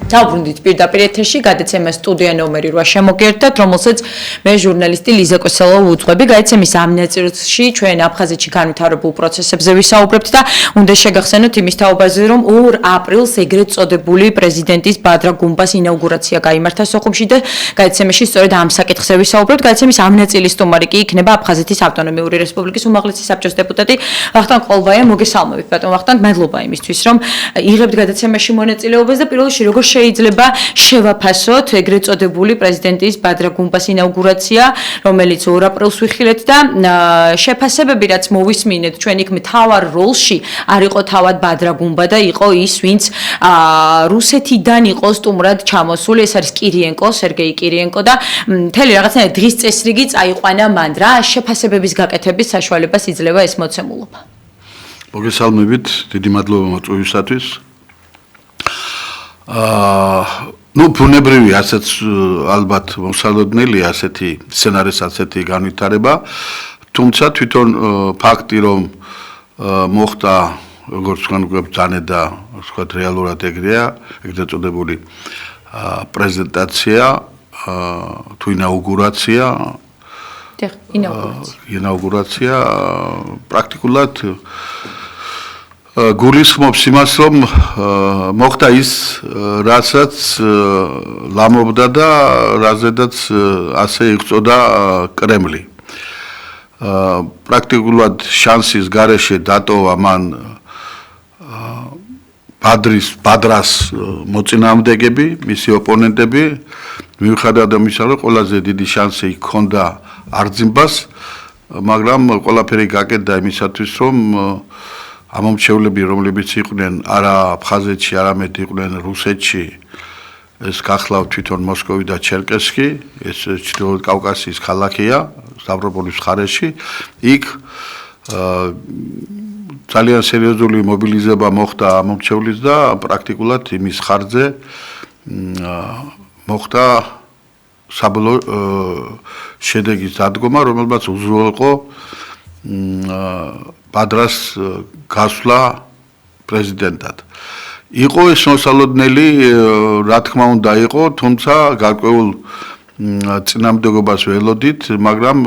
დავბრუნდით პირდაპირ ეთერში, გადაცემა სტუდია ნომერი 8 შემოგერთდათ, რომელსაც მე ჟურნალისტი ლიზა კოსელოვ უძღვები. გადაცემის ამ ნაწილში ჩვენ აფხაზეთში განვითარებულ პროცესებზე ვისაუბრებთ და უნდა შეგახსენოთ იმის თაობაზე, რომ 2 აპრილს ეგრეთ წოდებული პრეზიდენტის ბადრა გუმბას ინაუგურაცია გაიმართა სოხუმში და გადაცემაში სწორედ ამ საკითხზე ვისაუბრებთ. გადაცემის ამ ნაწილის სტუმარი კი იქნება აფხაზეთის ავტონომიური რესპუბლიკის უმაღლესი საბჭოს დეპუტატი ვახტანგ ყოლბაია. მოგესალმებით, ბატონ ვახტანგ, მადლობა იმისთვის, რომ იღებთ გადაცემაში მონაწილეობას და პირველ რიგში როგორ შეიძლება შევაფასოთ ეგრეთ წოდებული პრეზიდენტის ბადრა გუმბას ინაუგურაცია, რომელიც 2 აპრილს ვიხილეთ და შეფასებები რაც მოვისმინეთ ჩვენ იქ მთავარ როლში არ იყო თავად ბადრა გუმბა და იყო ის ვინც რუსეთიდან იყო სტუმრად ჩამოსული, ეს არის კირიენკო, სერგეი კირიენკო და მთელი რაღაცნაირად დღის წესრიგი წაიყვანა მან. რა შეფასებების გაკეთების საშუალებას იძლევა ეს მოცემულობა? მოგესალმებით, დიდი მადლობა მოწვევისათვის. ბუნებრივი ასეც ალბათ მოსალოდნელია ასეთი სცენარის ასეთი განვითარება, თუმცა თვითონ ფაქტი რომ მოხდა როგორც თქვენ გვგებძანეთ და ვთქვათ რეალურად ეგრეა, ეგრეთ წოდებული პრეზენტაცია თუ ინაუგურაცია პრაქტიკულად გულისხმობს იმას, რომ მოხდა ის, რასაც ლამობდა და რაზედაც ასე იღვწოდა კრემლი. პრაქტიკულად შანსის გარეშე დატოვა მან ბადრას მოწინააღმდეგები, მისი ოპონენტები, მიუხედავად იმისა, რომ ყველაზე დიდი შანსი ჰქონდა არძიმბას, მაგრამ ყველაფერი გაკეთდა იმისათვის, რომ ამომრჩევლები, რომლებიც იყვნენ არა აფხაზეთში, არამედ იყვნენ რუსეთში, ეს გახლავთ თვითონ მოსკოვი და ჩერკესკი, ეს ჩრდილოეთ კავკასიის ქალაქია, სტავროპოლის მხარეში, იქ ძალიან სერიოზული მობილიზება მოხდა ამომრჩევლის და პრაქტიკულად იმის ხარჯზე მოხდა საბოლოო შედეგის დადგომა, რომელმაც უზრუნველყო ბადრას გასვლა პრეზიდენტად. იყო ეს მოსალოდნელი, რა თქმა უნდა იყო, თუმცა გარკვეულ წინააღმდეგობას ველოდით, მაგრამ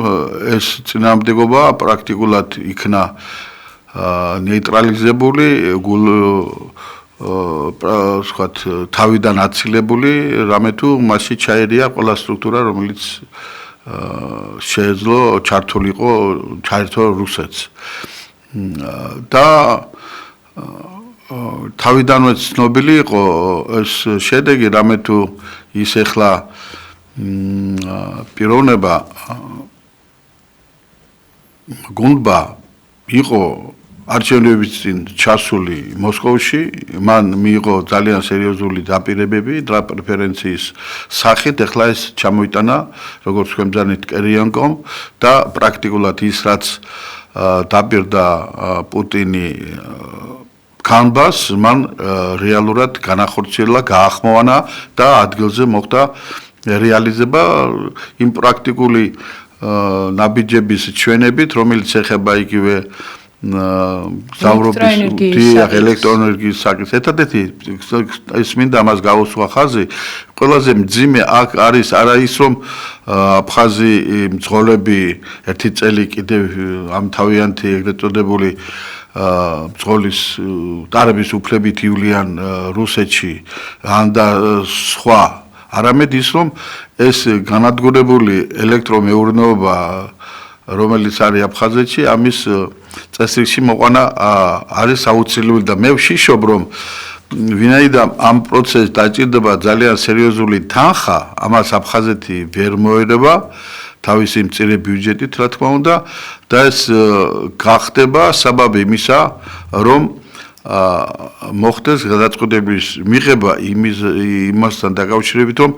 ეს წინააღმდეგობა პრაქტიკულად იქნა ნეიტრალიზებული, ვთქვათ, თავიდან აცილებული, რამე თუ მასში ჩაერია ყველა სტრუქტურა, რომელიც შეეძლო ჩაერთო რუსეთს. და თავიდანვე ცნობილი იყო ეს შედეგი, რამე თუ ის ეხლა პიროვნება გუნდბა იყო არჩევნების წინ ჩასული მოსკოვში, მან მიიღო ძალიან სერიოზული დაპირებები და პრეფერენციის სახით, ეხლა ეს ჩამოიტანა, როგორც თქვენ ბრძანეთ, კირიენკომ და პრაქტიკულად ის რაც დაპირდა პუტინი კანბას, მან რეალურად განახორციელა, გაახმოვანა და ადგილზე მოხდა რეალიზება იმ პრაქტიკული ნაბიჯების ჩვენებით, რომელიც ეხება იგივე სამრობის ელექტროენერგიის საკითხს. ერთადერთი ის მინდა ამას გავუსვა ხაზი, ყველაზე მძიმე აქ არის არა ის, რომ აფხაზი მძღოლები ერთი წელი კიდევ ამ თავიანთი ეგრეთ წოდებული მძღოლის დარების უფლებით ივლიან რუსეთში ან და სხვა, არამედ ის, რომ ეს განადგურებული ელექტრომეურნეობა, რომელიც არის აფხაზეთში, ამის წესრიგში მოყვანა არის აუცილებელი და მე ვშიშობ, რომ ვინაიდან ამ პროცესს დაჭირდება ძალიან სერიოზული თანხა, ამას აფხაზეთი ვერ მოერება თავისი მწირე ბიუჯეტით, რა თქმა უნდა, და ეს გახდება საბაბი იმისა, რომ მოხდეს გადაწყვეტების მიღება იმასთან დაკავშირებით, რომ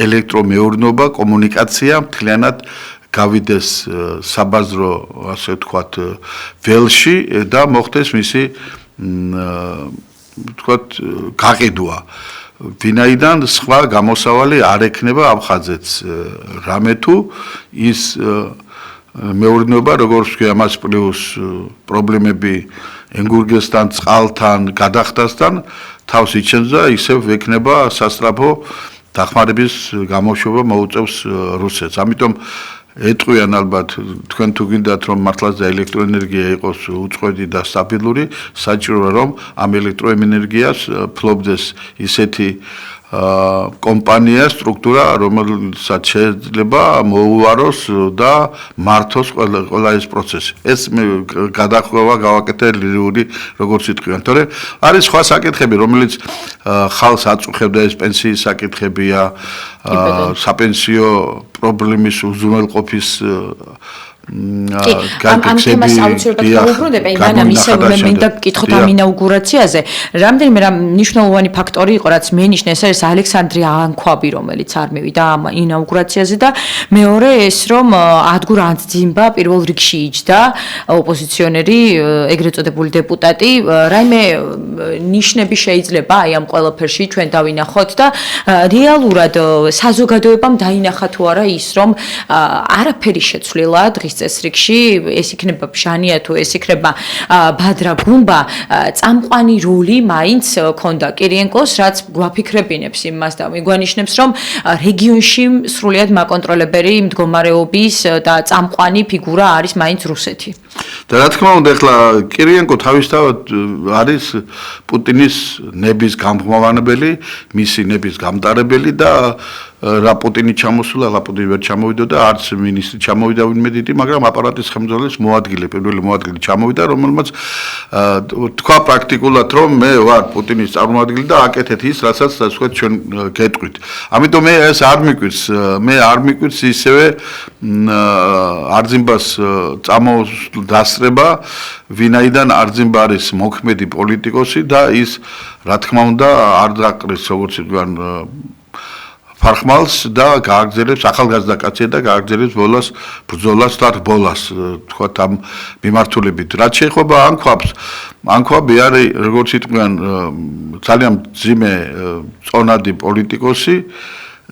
ელექტრომეურნეობა, კომუნიკაცია მთლიანად გავიდეს საბაზრო, ასე ვთქვათ, ველში და მოხდეს მისი ვთქვათ, გაყიდვა. ვინაიდან სხვა გამოსავალი არ ექნება აფხაზეთს, რამე თუ ის მეურნეობა, როგორც კი ამას პლუს პრობლემები ენგურგესთან, წყალთან, გადახდასთან თავს იჩენს და ისევ ვექნება სასწრაფო დახმარების გამოშვება მოუწევს რუსეთს. ამიტომ ეტყვიან ალბათ თქვენ თუ გინდათ რომ მართლაც და ელექტროენერგია იყოს უწყვეტი და სტაბილური, საჭიროა რომ ამ ელექტროენერგიას ფლობდეს ისეთი კომპანია, სტრუქტურა, რომელსაც შეიძლება მოუაროს და მართოს ყველა ეს პროცესი. ეს მე გადახვევა გავაკეთე ლირიული როგორც იტყვიან, თორე არის სხვა საკითხები, რომელიც ხალხს აწუხებდა, ეს პენსიის საკითხებია, საპენსიო პრობლემის უზრუნველყოფის ამ თემას აუცილებლად გავუბრუნდები, მაგრამ ისევ მე მინდა გკითხოთ ამ ინაუგურაციაზე. რამდენიმე მნიშვნელოვანი ფაქტორი იყო, რაც მენიშნე, ეს არის ალექსანდრე ანქვაბი, რომელიც არ მივიდა ამ ინაუგურაციაზე და მეორე ეს რომ ადგურ ანძიმბა პირველ რიგში იჯდა ოპოზიციონერი, ეგრეთ წოდებული დეპუტატი, რაიმე ნიშნები შეიძლება აი ამ ყველაფერში ჩვენ დავინახოთ და რეალურად საზოგადოებამ დაინახა თუ არა ის რომ არაფერი შეცვლილა დღის წესრიგში, ეს იქნება ბჟანია თუ ეს იქნება ბადრა გუმბა, წამყვანი როლი მაინც ქონდა კირიენკოს, რაც გვაფიქრებინებს იმას და მიგვანიშნებს, რომ რეგიონში სრულიად მაკონტროლებელი მდგომარეობის და წამყვანი ფიგურა არის მაინც რუსეთი. და რა თქმა უნდა, ახლა კირიენკო თავისთავად არის პუტინის ნების გამხმოვანებელი, მისი ნების გამტარებელი და რა პუტინი ჩამოსულა, რა პუტინი ვერ ჩამოვიდა და არც მინისტრი ჩამოვიდა ვინმე დიდი, მაგრამ აპარატის ხელმძღვანელის მოადგილე, პირველი მოადგილე ჩამოვიდა, რომელმაც თქვა პრაქტიკულად, რომ მე ვარ პუტინის წარმომადგენელი და აკეთეთ ის, რასაც თქვენ ჩვენ გეტყვით. ამიტომ მე ეს არ მიკვირს, მე არ მიკვირს ისევე არძიმბას წამოსდასრება, ვინაიდან არძიმბა არის მოქმედი პოლიტიკოსი და ის რა თქმა უნდა არ დაყრის როგორც იგივე ფარხმალს და გააგრძელებს ახალგაზრდა კაცია და გააგრძელებს ბრძოლას და რბოლას თქვათ ამ მიმართულებით. რაც შეეხება ანქვაბს, ანქვაბი არის როგორც იტყვიან ძალიან ძიმე წონადი პოლიტიკოსი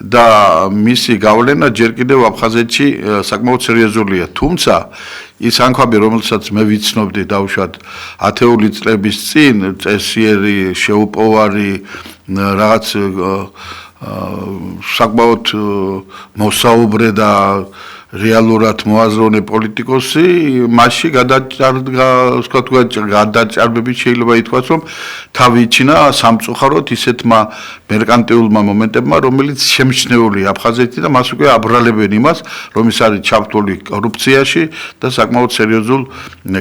და მისი გავლენა ჯერ კიდევ აფხაზეთში საკმაოდ სერიოზულია. თუმცა ის ანქვაბი, რომელსაც მე ვიცნობდი დაუშვათ ათეული წლების წინ, წესიერი, შეუპოვარი რაღაც საკმაოდ მოსაუბრე და რეალურად მოაზროვნე პოლიტიკოსი, მასში გადაჭარბებით შეიძლება ითქვას, რომ თავი იჩინა სამწუხაროდ ისეთმა მერკანტიულმა მომენტებმა, რომელიც შემჩნეულია აფხაზეთი და მას უკვე აბრალებენ იმას, რომ ის არის ჩართული კორუფციაში და საკმაოდ სერიოზულ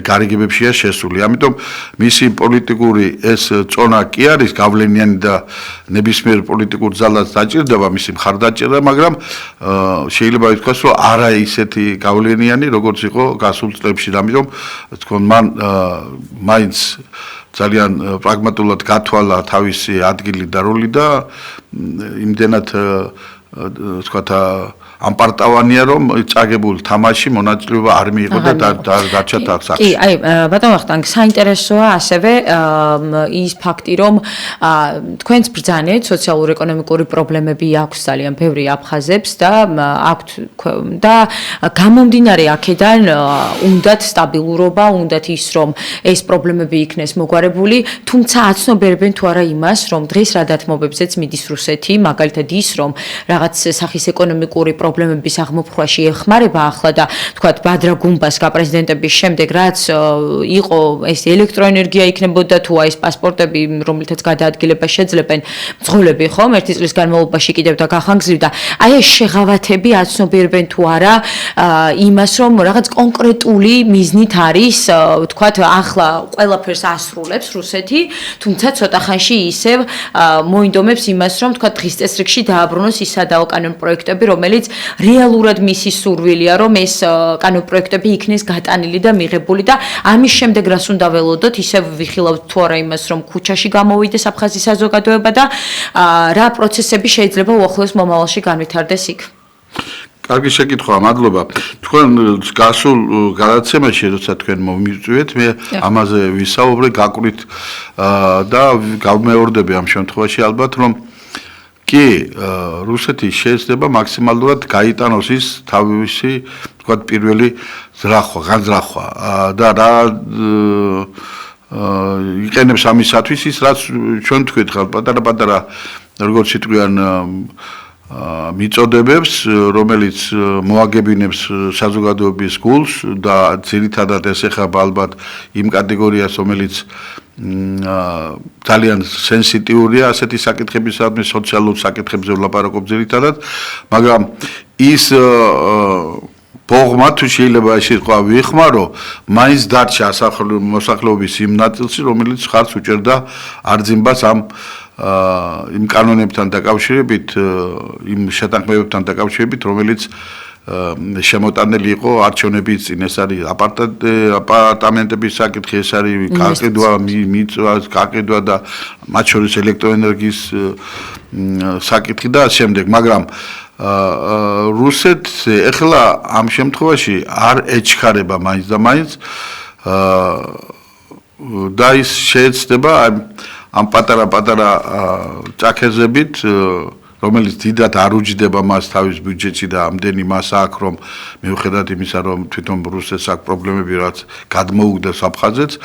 გარიგებებშია შესული. ამიტომ მისი პოლიტიკური ეს წონა კი არის გავლენიანი და ნებისმიერ პოლიტიკურ ძალას დაჭირდება მისი მხარდაჭერა, მაგრამ შეიძლება ითქვას, რომ არა ისეთი გავლენიანი, როგორც იყო გასულ წლებში. ამიტომ თქო მან მაინც ძალიან პრაგმატულად გათვალა თავისი ადგილი და როლი და იმდენად თქვათ ამპარტავანია რომ წაგებულ თამაში მონაწილეობა არ მიიღო და დარჩა სახში. კი, აი ბატონ ვახტანგ, საინტერესოა ასევე ის ფაქტი, რომ თქვენს ბრძანეთ სოციალურ-ეკონომიკური პრობლემები აქვს ძალიან ბევრი აფხაზებს და აქვთ და გამომდინარე აქედან უნდათ სტაბილურობა, უნდათ ის რომ ეს პრობლემები იქნეს მოგვარებული, თუმცა აცნობიერებენ თუ არა იმას, რომ დღეს რა დათმობებზეც მიდის რუსეთი, მაგალითად ის რომ რაღაც სახის ეკონომიკური პრობლემების აღმოფხვაში ეხმარება ახლა და თქვათ ბადრა გუმბას გაპრეზიდენტების შემდეგ რაც იყო ეს ელექტროენერგია იქნებოდა თუ აი ეს პასპორტები რომელთაც გადაადგილება შეძლებენ მძღოლები ხომ ერთი წლის განმავლობაში კიდევ და გახანგრძლივდა აი ეს შეღავათები აცნობიერებენ თუ არა იმას რომ რაღაც კონკრეტული მიზნით არის თქვათ ახლა ყველაფერს ასრულებს რუსეთი თუმცა ცოტა ხანში ისევ მოინდომებს იმას რომ თქვათ დღის წესრიგში დააბრუნოს ის სადაო კანონპროექტები რომელიც რეალურად მისი სურვილია რომ ეს კანონპროექტები იქნეს გატანილი და მიღებული და ამის შემდეგ რას უნდა ველოდოთ ისევ ვიხილავთ თუ არა იმას რომ ქუჩაში გამოვიდეს აფხაზის საზოგადოება და რა პროცესები შეიძლება უახლოეს მომავალში განვითარდეს იქ კარგი შეკითხვაა, მადლობა. თქვენ გასულ გადაცემაში, როცა თქვენ მომიწვიეთ, მე ამაზე ვისაუბრე გაკვირით და გავმეორდები ამ შემთხვევაში ალბათ, რომ კი, რუსეთი შეიძლება მაქსიმალურად გაიტანოს ის თავისი, თქვათ, პირველი განზრახვა და რა იყენებს ამისათვის ის რაც ჩვენ თქვით ხალხ პატარა როგორც იტყვიან მიწოდებებს რომელიც მოაგებინებს საზოგადოების გულს და ძირითადად ეს ეხება ალბათ იმ კატეგორიას რომელიც ძალიან სენსიტიურია ასეთი საკითხებისადმი სოციალურ საკითხებზე ვლაპარაკობ ძირითადად მაგრამ ის ბოღმა თუ შეიძლება ეს იყო ვიხმარო მაინც დარჩა მოსახლეობის იმ ნაწილში რომელიც ხარს უჭერდა არძიმბას ამ იმ კანონებთან დაკავშირებით იმ შეთანხმებებთან დაკავშირებით რომელიც შემოტანილი იყო არჩევნების წინ ეს არის აპარტამენტების საკითხი ეს არის გაყიდვა მიწვა გაყიდვა და მათ შორის ელექტროენერგიის საკითხი და შემდეგ მაგრამ რუსეთს ეხლა ამ შემთხვევაში არ ეჩქარება მაინც და მაინც და ის შეეცდება ამ პატარა ჭაქეზებით რომელიც დიდად არ უჯდება მას თავის ბიუჯეტში და ამდენი მას აქვს რომ მიუხედავად იმისა რომ თვითონ რუსეთს აქვს პრობლემები რაც გადმოუგდეს აფხაზეთს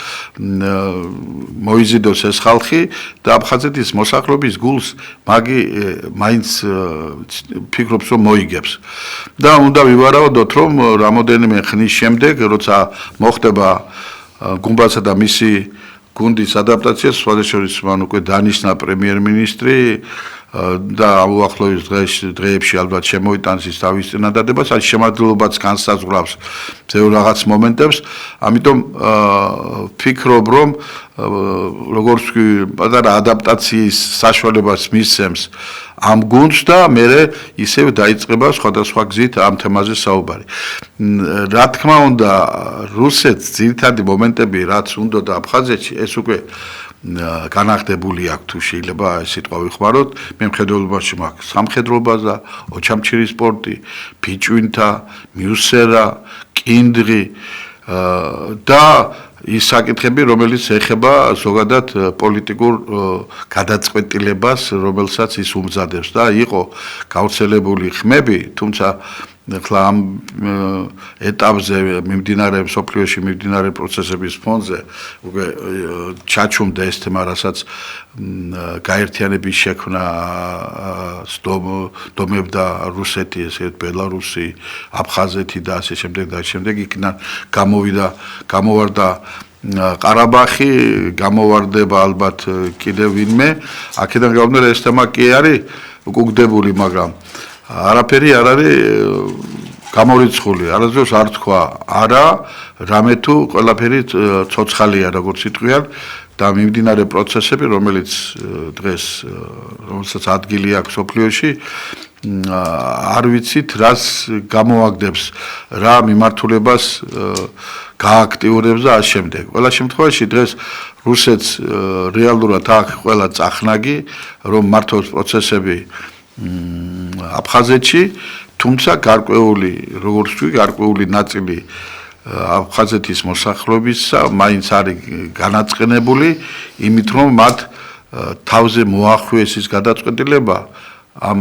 მოიზიდოს ეს ხალხი და აფხაზეთის მოსახლეობის გულს მაინც ფიქრობს რომ მოიგებს და უნდა ვივარაუდოთ რომ რამოდენიმე ხნის შემდეგ როცა მოხდება გუმბასა და მისი გუნდის ადაპტაცია სხვადასხვა მან უკვე დანიშნა პრემიერ-მინისტრი და უახლოეს დღეებში ალბათ შემოიტანს ის თავის წინადადებას, ან შემადგენლობაც განსაზღვრავს ბევრ რაღაც მომენტებს, ამიტომ ფიქრობ რომ როგორც კი პატარა ადაპტაციის საშუალებას მისცემს ამ გუნდს და მე ისევ დაიწყება სხვადასხვა გზით ამ თემაზე საუბარი. რა თქმა უნდა, რუსეთს ძირითადი მომენტები რაც უნდა და აფხაზეთში ეს უკვე განახდებული აქვს თუ შეიძლება ეს სიტყვა ვიხმაროთ მე მხედველობაში მაქვს სამხედროებაზე ოჩამჩირის სპორტი ფიჭვინთა მიუსერა კინდრი და ის საკითხები რომელიც ეხება ზოგადად პოლიტიკურ გადაწყვეტილებას რომელსაც ის უმზადებს და იყო გავრცელებული ხმები თუმცა ახლა ამ ეტაპზე მიმდინარე სოფლიოში მიმდინარე პროცესების ფონზე უკვე ჩაჩუმდა ეს თემა რასაც გაერთიანების შექმნა დომებდა რუსეთი ესე ბელარუსი აფხაზეთი და ასე შემდეგ და შემდეგ იქიდან გამოვარდა ყარაბახი გამოვარდება ალბათ კიდევ ვინმე აქედან გამომდინარე ეს თემა კი არის უკუგდებული მაგრამ არაფერი არ არის გამორიცხული, არასდროს არ თქვა არა, რამე თუ ყველაფერი ცოცხალია, როგორც იტყვიან და მიმდინარე პროცესები, რომელიც დღეს რომელსაც ადგილი აქვს სოფლიოში, არ ვიცით, რას გამოაგდებს, რა მიმართულებას გააქტიურებს და ამ შემდეგ. ყველა შემთხვევაში დღეს რუსეთს რეალურად აქვს ყველა წახნაგი, რომ მართოს პროცესები აფხაზეთში თუმცა გარკვეული როგორც თქვი გარკვეული ნაწილი აფხაზეთის მოსახლეობისა მაინც არის განაწყენებული იმით რომ მათ თავზე მოახვიეს ის გადაწყვეტილება ამ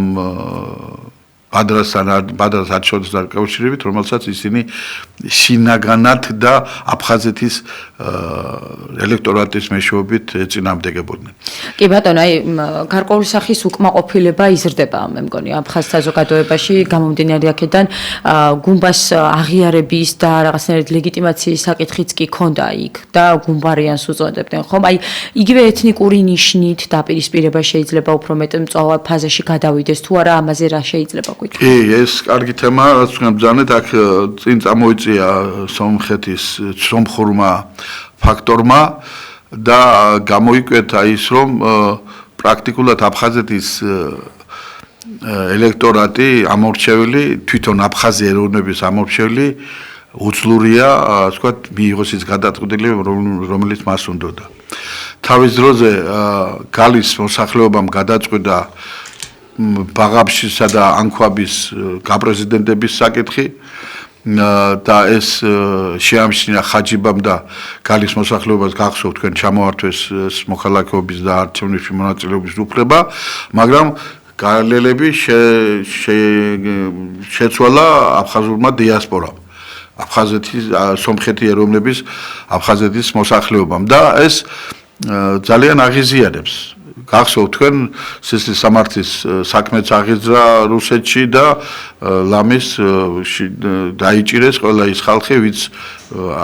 ბადრას არჩევნებთან დაკავშირებით რომელსაც ისინი შინაგანად და აფხაზეთის ელექტორატის მეშვეობით ეწინააღმდეგებოდნენ. კი ბატონო, აი გარკვეული სახის უკმაყოფილება იზრდება მე მგონი აფხაზთა საზოგადოებაში გამომდინარე აქედან გუმბას აღიარების და რაღაცნაირად ლეგიტიმაციის საკითხიც კი ქონდა იქ და გუმბარიანს უწოდებდნენ ხომ? აი იგივე ეთნიკური ნიშნით დაპირისპირება შეიძლება უფრო მეტ მწვავე ფაზაში გადავიდეს თუ არა ამაზე რა შეიძლება კი, ეს კარგი თემაა, რაც თქვენ ბრძანეთ, აქ წინ წამოიწია სომხეთის სომხურმა ფაქტორმა და გამოიკვეთა ის, რომ პრაქტიკულად აფხაზეთის ელექტორატი ამორჩეველი, თვითონ აფხაზი ეროვნების ამორჩეველი უძლურია, ასე ვთქვათ, მიიღოს ის გადაწყვეტილება, რომელიც მას უნდოდა. თავის დროზე გალის მოსახლეობამ გადაწყვეტა ბაღაფშისა და ანქვაბის გაპრეზიდენტების საკითხი და ეს შეამჩნია ხაჯიბამ და გალის მოსახლეობას გახსოვთ თქვენ ჩამოართვეს მოქალაქეობის და არჩევნებში მონაწილეობის უფლება მაგრამ გალელები შეცვალა აფხაზურმა დიასპორამ აფხაზეთის სომხეთი ეროვნების აფხაზეთის მოსახლეობამ და ეს ძალიან აღიზიანებს გახსოვთ თქვენ სისხლის სამართლის საქმეც აღიძრა რუსეთში და ლამის დაიჭირეს ყველა ის ხალხი ვინც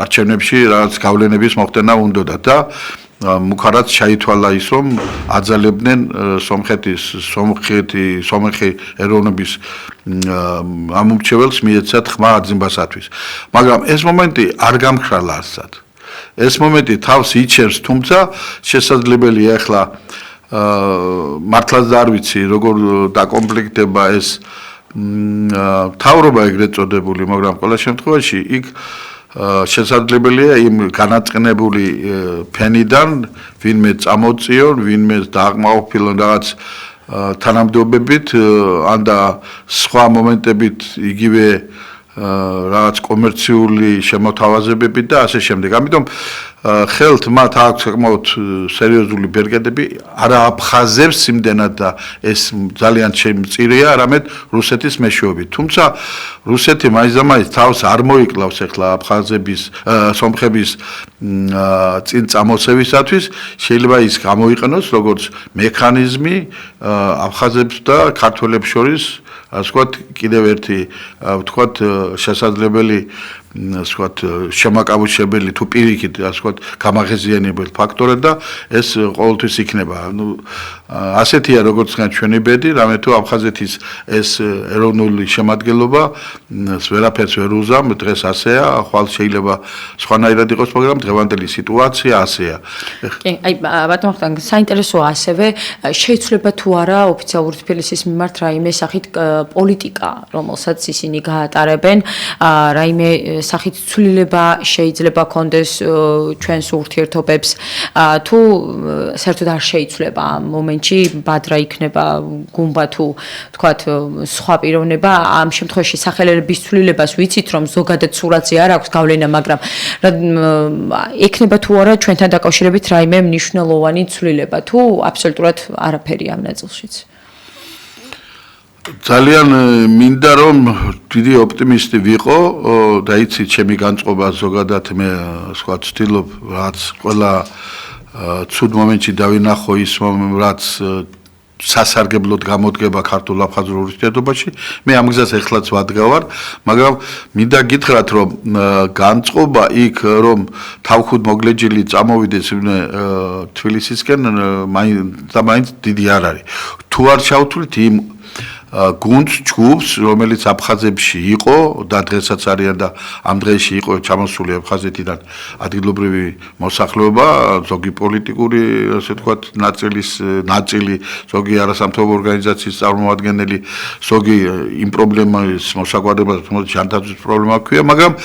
არჩევნებში რაღაც გავლენების მოხდენა უნდოდა და მუქარად ჩაითვალა ის რომ აძალებდნენ სომხი ეროვნების ამომრჩეველს მიეცათ ხმა აძიმბასათვის მაგრამ ეს მომენტი არ გამხრალა არსად ეს მომენტი თავს იჩერს თუმცა შესაძლებელია ახლა მართლაც არ ვიცი როგორ დაკომპლექტდება ეს თავრობა ეგრეთ წოდებული მაგრამ ყველა შემთხვევაში იქ შესაძლებელია იმ განაწყენებული ფენიდან ვინმე წამოწიონ ვინმე დააღმაყოფილონ რაღაც თანამდებობით ან და სხვა მომენტებით იგივე რაღაც კომერციული შემოთავაზებებით და ასე შემდეგ. ამიტომ ხელთ მათ აქვს საკმაოდ სერიოზული ბერგედები, არა აფხაზებს იმდენად და ეს ძალიან მწირია, არამედ რუსეთის მეშვეობით. თუმცა რუსეთი მაინც თავს არ მოიკლავს ახლა აფხაზების, სომხების წინ წამოსევისათვის, შეიძლება ის გამოიყენოს როგორც მექანიზმი აფხაზებს და ქართველებს შორის ასე ვთქვათ, კიდევ ერთი ვთქვათ შესაძლებელი ასე ვთქვათ შემაკავშირებელი თუ პირიქით ასე ვთქვათ გამაღიზიანებელი ფაქტორი და ეს ყოველთვის იქნება. ასეთია როგორც ხან ჩვენი ბედი, რამე თუ აფხაზეთის ეს ეროვნული შემადგენლობა ვერაფერს ვერ უზამ, დღეს ასეა, ხვალ შეიძლება სხვანაირად იყოს, მაგრამ დღევანდელი სიტუაცია ასეა. კი, აი ბატონო ხთან საინტერესოა ასევე შეიძლება თუ არა ოფიციალური თბილისის მიმართ რაიმე სახით პოლიტიკა, რომელსაც ისინი გაატარებენ, რაიმე სახით ცვლილება შეიძლება კონდეს ჩვენს ურთიერთობებს, თუ საერთოდ არ შეიცვლება ამ მომენტში ბადრა იქნება გუმბა თუ თქვათ სხვა პიროვნება, ამ შემთხვევაში სახელების ცვლილებას ვიცით რომ ზოგადად სურათზე არ აქვს გავლენა, მაგრამ ექნება თუ არა ჩვენთან დაკავშირებით რაიმე მნიშვნელოვანი ცვლილება, თუ აბსოლუტურად არაფერი ამ ნაწილშიც. ძალიან მინდა რომ დიდი ოპტიმისტი ვიყო და იცით ჩემი განწყობა ზოგადად მე სხვა ვცდილობ რაც ყველა ცუდ მომენტში დავინახო ის რაც სასარგებლოდ გამოდგება ქართულ აფხაზურ ურთიერთობაში მე ამ გზას ეხლაც ვადგავარ მაგრამ მინდა გითხრათ რომ განწყობა იქ რომ თავხუთ მოგლეჯილი წამოვიდეს თბილისისკენ მაინც დიდი არ არის თუ არ ჩავთვლით იმ გუნდს ჯგუფს რომელიც აფხაზებში იყო და დღესაც არიან და ამ დღეში იყო ჩამოსული აფხაზეთიდან ადგილობრივი მოსახლეობა ზოგი პოლიტიკური ასე ვთქვათ ნაწილი ზოგი არასამთავრობო ორგანიზაციის წარმომადგენელი ზოგი იმ პრობლემის მოსაგვარებლად ჯანდაცვის პრობლემა ქვია მაგრამ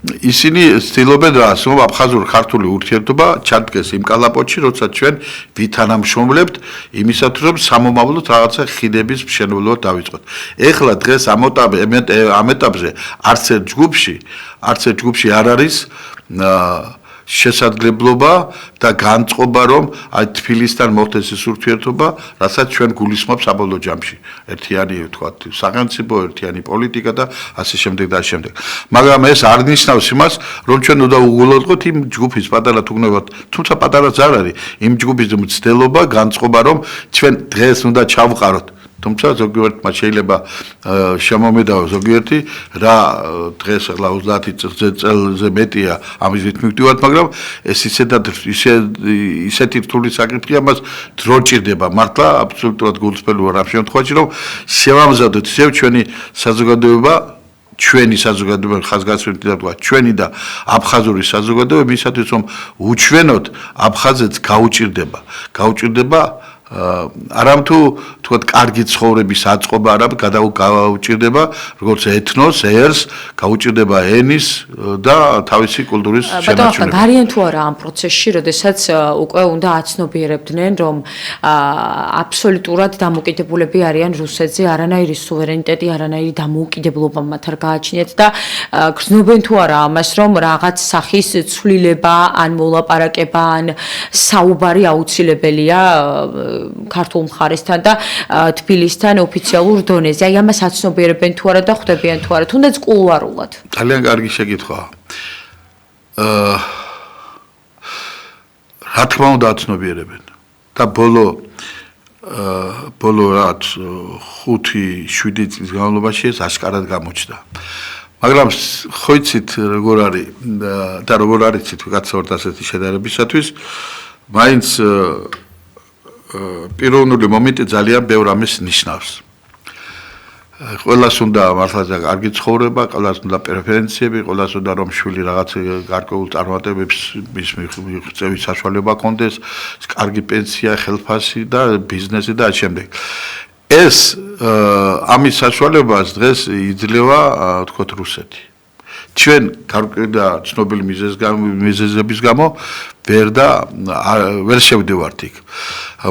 ისინი ცდილობენ რას რომ აფხაზურ ქართული ურთიერთობა ჩადგეს იმ კალაპოტში როცა ჩვენ ვითანამშრომლებთ იმისათვის რომ სამომავლოდ რაღაცა ხიდების მშენებლობა დავიწყოთ ეხლა დღეს ამ ეტაპზე არც ერთ ჯგუფში არ არის შესაძლებლობა და განწყობა რომ აი თბილისთან მოხდეს ეს ურთიერთობა, რასაც ჩვენ გულისხმობთ საბოლოო ჯამში. ერთიანი ვთქვათ, სახელმწიფო, ერთიანი პოლიტიკა და ასე შემდეგ და ასე შემდეგ. მაგრამ ეს არ ნიშნავს იმას, რომ ჩვენ უნდა უგულოდღოთ იმ ჯგუფის პატარა თუგნებად, თუმცა პატარაც არ არის, იმ ჯგუფის მცდელობა, განწყობა რომ ჩვენ დღეს უნდა ჩავყაროთ თუმცა ზოგიერთმა შეიძლება შემომედავა ზოგიერთი რა დღეს ახლა 30 წელზე მეტია ამის მივდივართ მაგრამ ეს ისეთი რთული საკითხია მას დრო ჭირდება მართლა აბსოლუტურად გულწრფელი ვარ ამ შემთხვევაში რომ შევამზადოთ ისევ ჩვენი საზოგადოება ჩვენი საზოგადოება ხაზგასმით და თქვა ჩვენი და აფხაზური საზოგადოება ისათვის რომ უჩვენოთ აფხაზეთს გაუჭირდება არამთუ თქვათ კარგი ცხოვრების აწყობა არა გაუჭირდება როგორც ეთნოს ერს გაუჭირდება ენის და თავისი კულტურის შენარჩუნება. გარიან თუ არა ამ პროცესში, როდესაც უკვე უნდა აცნობიერებდნენ რომ აბსოლუტურად დამოუკიდებულები არიან რუსეთზე, არანაირი სუვერენიტეტი, არანაირი დამოუკიდებლობა მათ არ გააჩნიათ და გრძნობენ თუ არა ამას რომ რაღაც სახის ცვლილება ან მოლაპარაკება ან საუბარი აუცილებელია ქართულ მხარესთან და თბილისთან ოფიციალურ დონეზე. აი ამას აცნობიერებენ თუ არა და ხვდებიან თუ არა, თუნდაც კულუარულად. ძალიან კარგი შეკითხვაა. რა თქმა უნდა აცნობიერებენ და ბოლო რაც 5-7 წლის განმავლობაში ეს აშკარად გამოჩნდა. მაგრამ ხო იცით როგორ არის და როგორ არის თუ გაცავთ ასეთი შედარებისათვის, მაინც პიროვნული მომენტი ძალიან ბევრ ამას ნიშნავს. ყველას უნდა მართლაც კარგი ცხოვრება, ყველას უნდა პრეფერენციები, ყველას უნდა რომ შვილი რაღაც გარკვეულ წარმატებებს მის მიღწევის საშუალება ჰქონდეს, კარგი პენსია, ხელფასი და ბიზნესი და ამავდროულად. ეს ამის საშუალებას დღეს იძლევა თქო რუსეთი. ჩვენ გარკვეულ ცნობილი მიზეზების გამო ვერ შევდივართ იქ.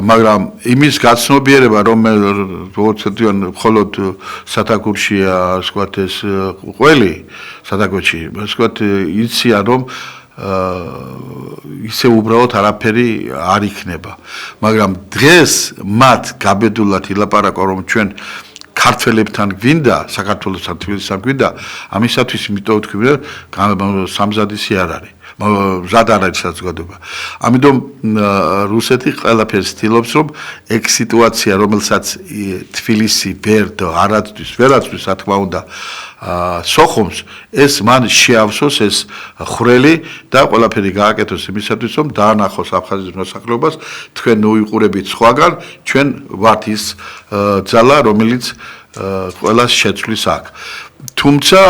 მაგრამ იმის გაცნობიერება რომ მხოლოდ სათაკურშია, ვთქვათ ეს ყველი სათაკურში, ვთქვათ იციან რომ ისე უბრალოდ არაფერი არ იქნება. მაგრამ დღეს მათ გაბედულად ილაპარაკო რომ ჩვენ ქართველებთან გვინდა, საქართველოსთან თბილისთან გვინდა, ამისათვის იმიტომ ვთქვი, რომ სამზადისი არ არის. მზად არ არის საზოგადოება. ამიტომ რუსეთი ყველაფერს ცდილობს, რომ ეგ სიტუაცია, რომელსაც თბილისი ვერაცდვის, რა თქმა უნდა, სოხუმს, ეს მან შეავსოს ეს ხვრელი და ყველაფერი გააკეთოს იმისათვის, რომ დაანახოს აფხაზეთის მოსახლეობას, თქვენ უიყურებით სხვაგან, ჩვენ ვართ ის ძალა, რომელიც ყველას შეცვლის აქ. თუმცა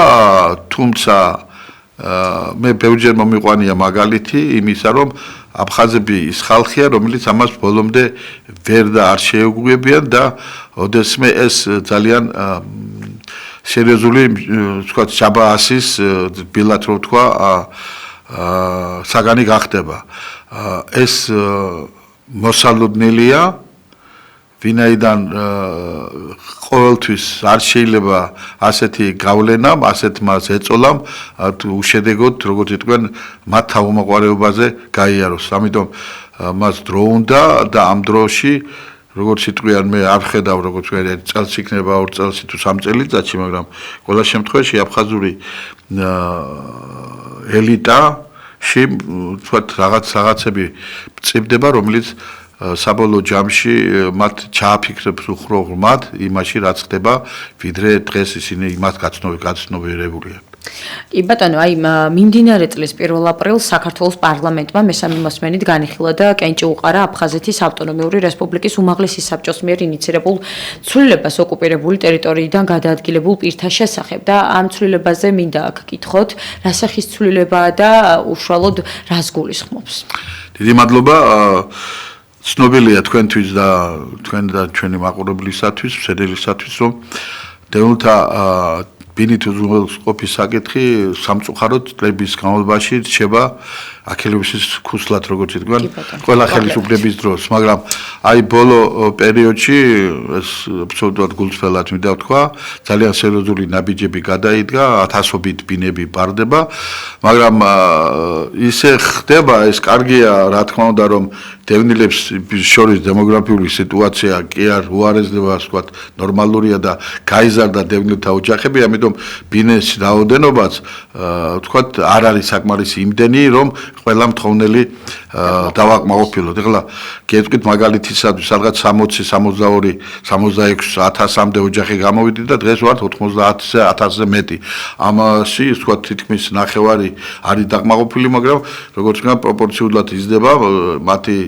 მე ბევრჯერ მომიყვანია მაგალითი იმისა, რომ აფხაზები ის ხალხია, რომელიც ამას ბოლომდე ვერ და არ შეეგუებიან და ოდესმე ეს ძალიან სერიოზული, ვთქვათ, შაბაასის ბილად რო ვთქვა, საგანი გახდება. ეს მოსალოდნელია, ვინაიდან ყოველთვის არ შეიძლება ასეთი გავლენამ, ასეთმა ზეწოლამ უშედეგოდ, როგორც იტყვიან, მათ თავმოყარეობაზე გაიაროს. ამიტომ მას დრო უნდა და ამ დროში, როგორც იტყვიან, მე არ ხედავ, როგორც ვთქვი, წელს იქნება 2 წელსი თუ 3 წელიწადში, მაგრამ ყველა შემთხვევაში აფხაზური ელიტაში, ვთქვათ, რაღაცები წიბდება, რომელიც საბოლოო ჯამში მათ ჩააფიქრებს უხროღლმად იმაში, რაც ხდება, ვიდრე დღეს ისინი იმას გაცნობიერებულია. კი ბატონო, აი მიმდინარე წლის 1 აპრილს საქართველოს პარლამენტმა მესამე მოსმენით განიხილა და კენჭი უყარა აფხაზეთის ავტონომიური რესპუბლიკის უმაღლესი საბჭოს მიერ ინიცირებულ ცვლილებას ოკუპირებული ტერიტორიიდან გადაადგილებულ პირთა შესახებ და ამ ცვლილებაზე მინდა გკითხოთ, რა სახის ცვლილებაა და უშუალოდ რას გულისხმობს? დიდი მადლობა. ცნობილია თქვენთვის და თქვენ და ჩვენი მაყურებლისათვის, მსედელისათვის, რომ დევნილთა ბინით უზრუნველყოფის საკითხი სამწუხაროდ წლების განმავლობაში რჩება აქილევსის ქუსლად, როგორც იტყვიან, ყველა ხელისუფლების დროს, მაგრამ აი ბოლო პერიოდში ეს აბსოლუტურად გულწრფელად მინდა ვთქვა, ძალიან სერიოზული ნაბიჯები გადაიდგა, ათასობით ბინები ბარდება, მაგრამ ისე ხდება, ეს კარგია, რა თქმა უნდა, რომ დევნილებს შორის დემოგრაფიული სიტუაცია კი არ უარესდება, ვთქვათ, ნორმალურია და გაიზარდა დევნილთა ოჯახები, ამიტომ ბინეს რაოდენობაც, ვთქვათ, არ არის საკმარისი იმდენი, რომ ყველა მთხოვნელი დავაკმაყოფილოთ. ეხლა გეტყვით მაგალითისათვის, რაღაც 60, 62, 66,000-მდე ოჯახი გამოვიდი და დღეს ვართ 90,000-ზე მეტი. ამაში, ვთქვათ, თითქმის ნახევარი არის დაკმაყოფილი, მაგრამ როგორც ვთქვა, პროპორციულად იზრდება მათი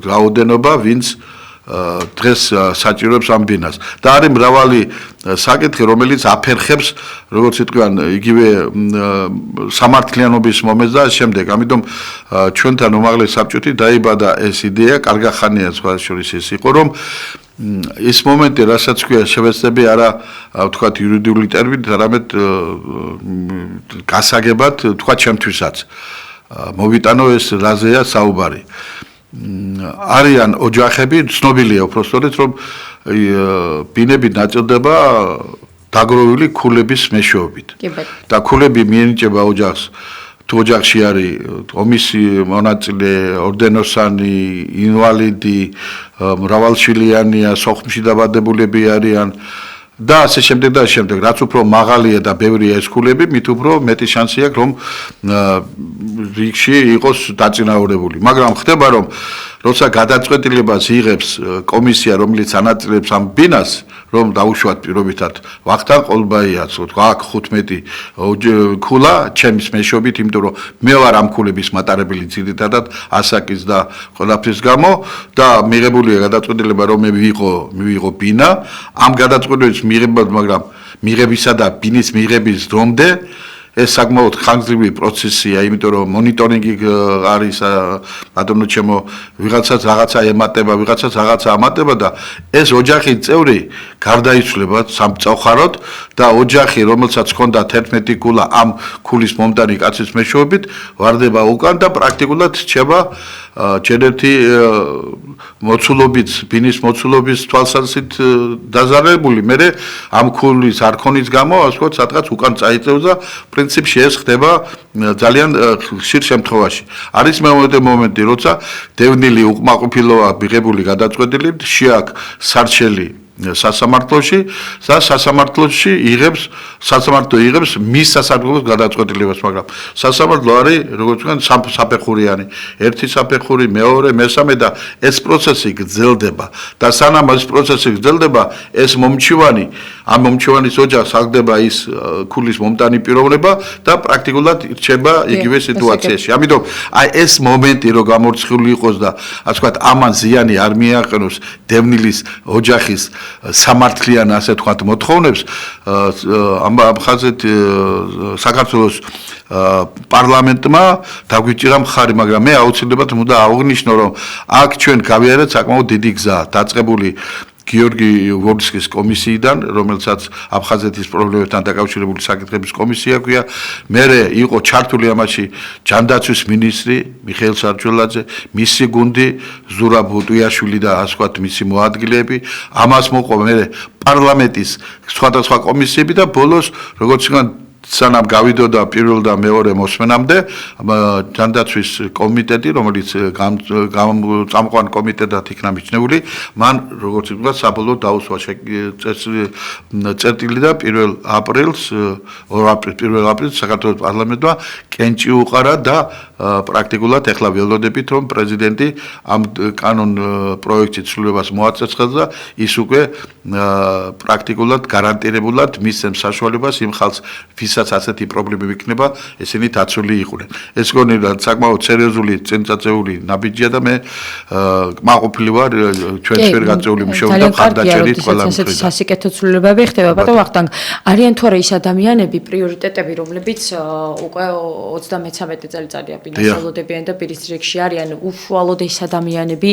რაოდენობა, ვინც დღეს საჭიროებს ამ ბინას. და არის მრავალი საკითხი, რომელიც აფერხებს, როგორც იტყვიან, იგივე სამართლიანობის მომენტს და შემდეგ. ამიტომ ჩვენთან უმაღლეს საბჭოთი დაიბადა ეს იდეა, კარგახანია სხვა შორის ეს იყო, რომ ეს მომენტი, რასაც ქვია, შევეცდები არა, ვთქვათ, იურიდიული ტერმინით, არამედ გასაგებად, ვთქვათ, ჩემთვისაც. მოვიტანო ეს რაზეა საუბარი. არიან ოჯახები, ცნობილია უпростоრეთ, რომ ბინები ნაწილდება დაგროვილი ქულების მეშვეობით. და ქულები მიენიჭება ოჯახს თუ ოჯახში არის ომის მონაწილე, ორდენოსანი, ინვალიდი, მრავალშვილიანია, სოხუმში დაბადებულები არიან და ასე შემდეგ და შემდეგ, რაც უფრო მაღალია და ბევრია ეს ქულები, მით უფრო მეტი შანსი აქვს, რომ რიგში იყოს დაწინაურებული. მაგრამ ხდება, რომ როცა გადაწყვეტილებას იღებს კომისია, რომელიც ანაწილებს ამ ბინას, რომ დაუშვათ პირობითად ვახტანგ ყოლბაიას, აქ 15 ქულა ჩემის მეშვეობით, იმიტომ რომ მე ვარ ამ ქულების მატარებელი ძირითადად ასაკის და ყველაფრის გამო და მიღებულია გადაწყვეტილება, რომ მე მივიღო ბინა, ამ გადაწყვეტილების მიღებად, მაგრამ მიღებისა და ბინის მიღების დრომდე ეს საკმაოდ ხანგრძლივი პროცესია, იმიტომ რომ მონიტორინგი არის, ბატონო ჩემო, ვიღაცას რაღაცა ემატება, ვიღაცას რაღაცა ამატება და ეს ოჯახის წევრი გარდაიცვლება სამწუხაროდ და ოჯახი, რომელსაც ჰქონდა 11 ქულა ამ ქულის მომდანი კაცის მეშვეობით, ვარდება უკან და პრაქტიკულად რჩება ჯერერთი მოცულობით, ბინის მოცულობის თვალსაზრისით დაზარალებული. მე ამ ქულის არქონის გამო, ასე ვთქვათ, სადღაც უკან წაიწევს და პრინციპში ეს ხდება ძალიან ხშირ შემთხვევაში. არის მომენტი, როცა დევნილი უკმაყოფილოა მიღებული გადაწყვეტილებით, შეაქვს სარჩელი სასამართლოში და სასამართლოში იღებს მის სასარგებლოს გადაწყვეტილებას, მაგრამ სასამართლო არის როგორც ვთქვათ საფეხურიანი, ერთი საფეხური, მეორე, მესამე და ეს პროცესი გრძელდება და სანამ ეს პროცესი გრძელდება, ეს მომჩივანი, ამ მომჩივანის ოჯახს აღდება ის ქულის მომტანი პიროვნება და პრაქტიკულად რჩება იგივე სიტუაციაში. ამიტომ აი ეს მომენტი რო გამორჩეული იყოს და ასე ვთქვათ ამან ზიანი არ მიაყენოს დევნილის ოჯახის სამართლიან ასე ვთქვათ მოთხოვნებს ამ ხაზეთ საქართველოს პარლამენტმა დაგვიჭირა მხარი, მაგრამ მე აუცილებლად უნდა აღვნიშნო, რომ აქ ჩვენ გავიარეთ საკმაოდ დიდი გზა დაწყებული გიორგი ვორსკის კომისიიდან, რომელსაც აფხაზეთის პრობლემებთან დაკავშირებული საკითხების კომისია ქვია. მერე იყო ჩართული ამაში ჯანდაცვის მინისტრი მიხეილ სარჯველაძე, მისი გუნდი ზურაბ უტუიაშვილი და ასე ვთქვათ მისი მოადგილეები. ამას მოყვა მერე პარლამენტის სხვადასხვა კომისიები და ბოლოს როგორც ვთქვათ სანამ გავიდოდა პირველ და მეორე მოსმენამდე ჯანდაცვის კომიტეტი, რომელიც წამყვან კომიტეტად იქნა მიჩნეული, მან როგორც ვთქვათ საბოლოოდ დაუსვა წერტილი და 1 აპრილს საქართველოს პარლამენტმა კენჭი უყარა და პრაქტიკულად ეხლა ველოდებით, რომ პრეზიდენტი ამ კანონ პროექტის ცვლილებას მოაწესხებს და ის უკვე პრაქტიკულად გარანტირებულად მისცემს საშუალებას იმ ხალხს, ვისაც ასეთი პრობლემები იქნება, ესენი დაცული იყვნენ. ეს გონილა საკმაოდ სერიოზული წინწაწეული ნაბიჯია და მე კმაყოფილი ვარ ჩვენს ვერ გაწეული მშობლი და მხარდაჭერით ყველა ესეთი სასიკეთო ცვლილებები ხდება, ბატონო ვახტანგ. არიან თუ არა ის ადამიანები, პრიორიტეტები, რომლებიც უკვე 33 წელიწადია ბინასალოდებიან და პირის რიგში არიან, უშუალოდ ეს ადამიანები